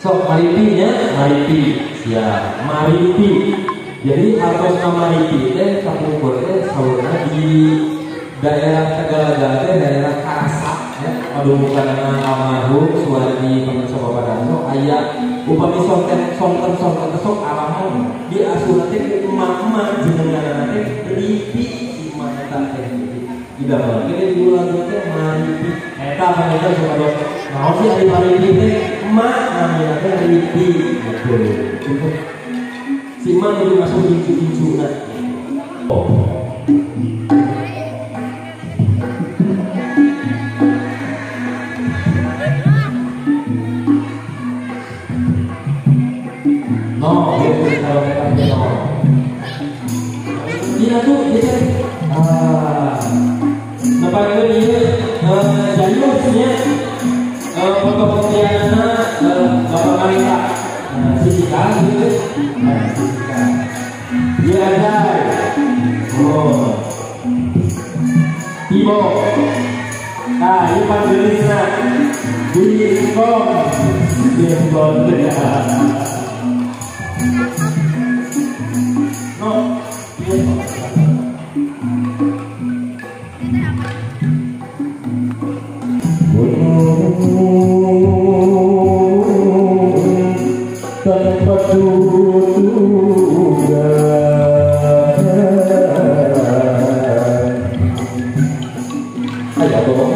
Sok maripinya, maripi, ya maripi. Jadi harus maripi teh kapungkur teh saurna di daerah Tegalaga teh daerah Karasak ya. Padumukan almarhum Suwardi Pemirsa Bapak Danso aya upami sonten sok alaman di asuna teh emak-emak jenengan teh ripi si emak eta teh. Tidak boleh di bulan teh maripi. Eta panita supados naon sih ari maripi teh emak namina teh ripi gitu. Si emak itu masuk incu-incu nah. No, kalau mereka punya no. Iya tuh, dia Bapak Ibu dia jalur punya foto-fotonya Bapak Marita Sisika gitu. Sisika. Dia ada Ibo. Nah, ini panggilnya Dikom. Dikom ya. No, tanpa duga ayo bohong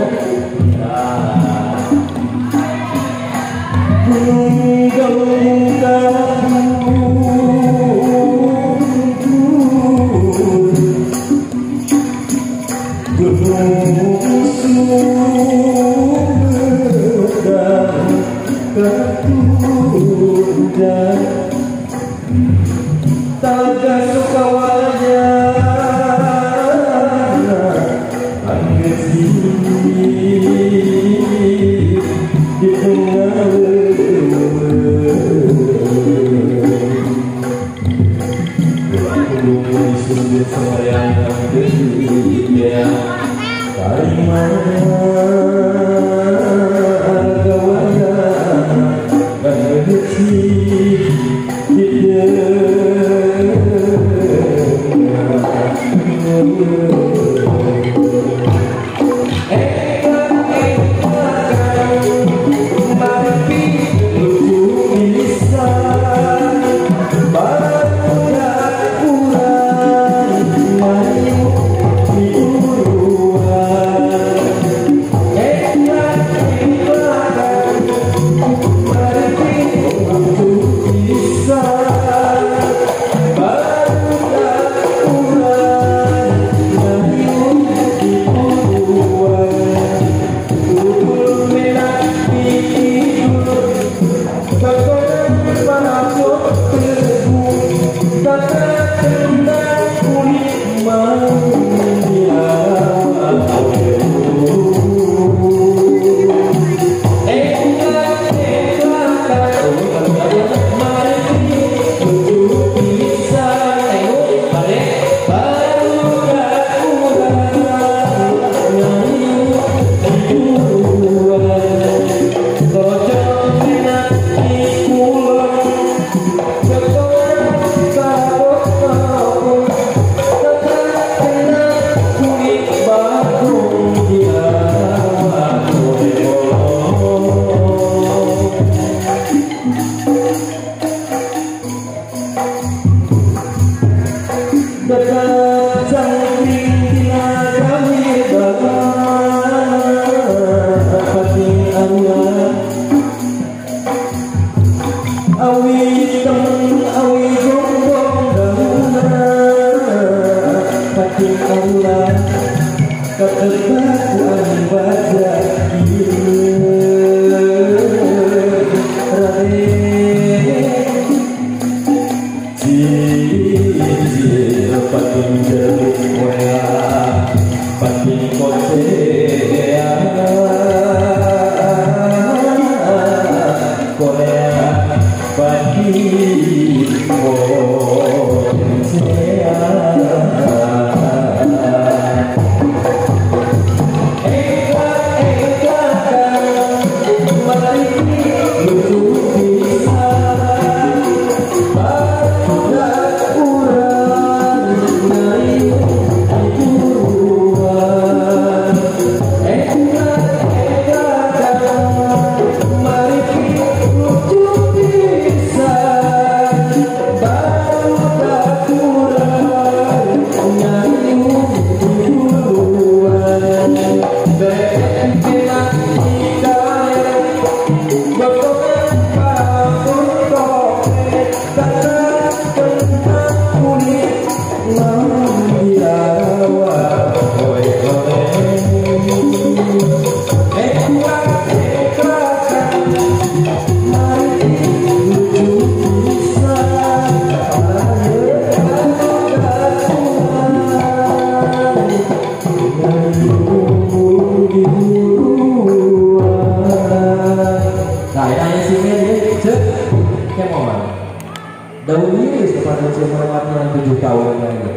usia perempuan 7 tahun lagi.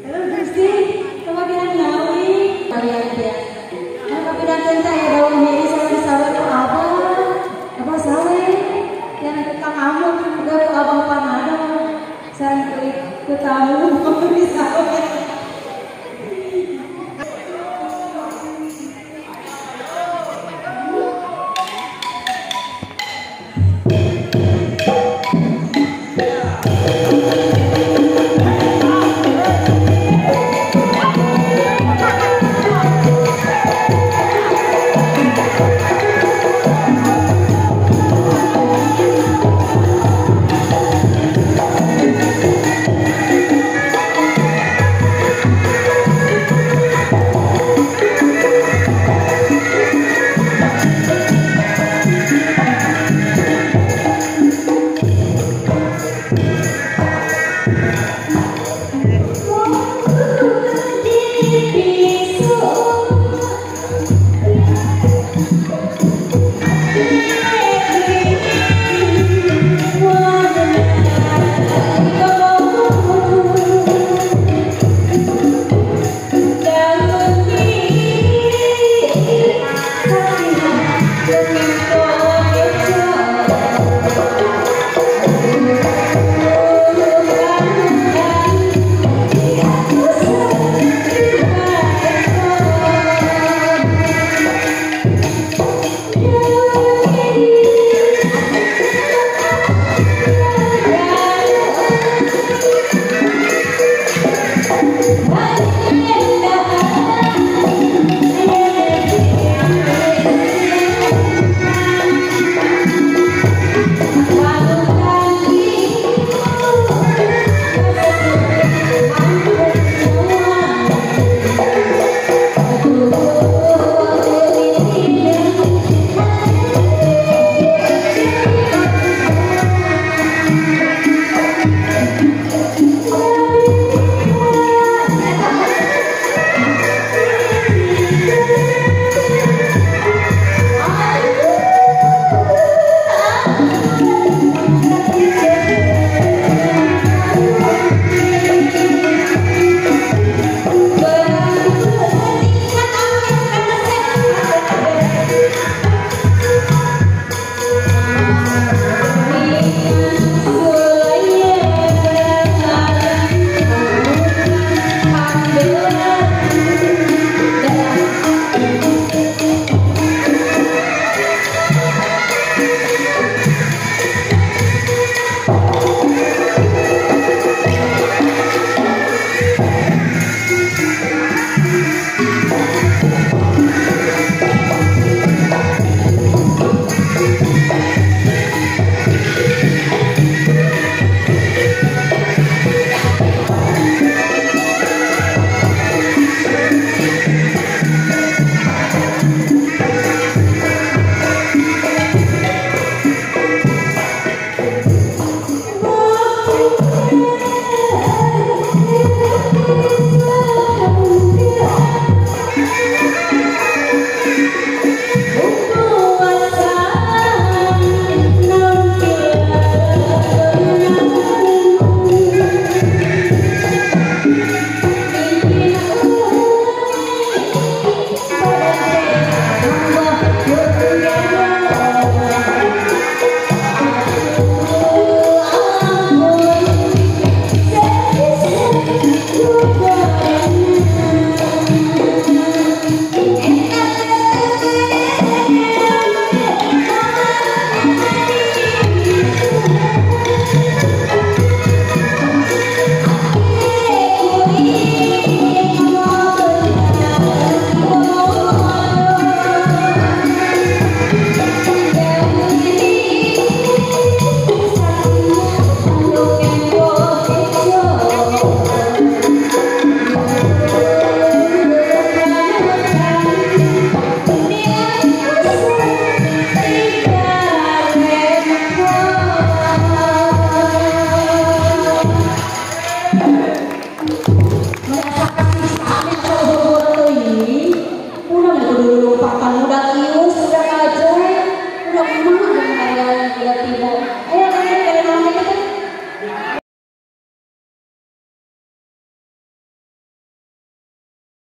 Halo Gusti, kamu bilang nawi kalian dia. Kamu bilang tentang ya daun ini sawer apa sawer? Yang kang amuk gawe abang panado. Saya ke tamu di sawer.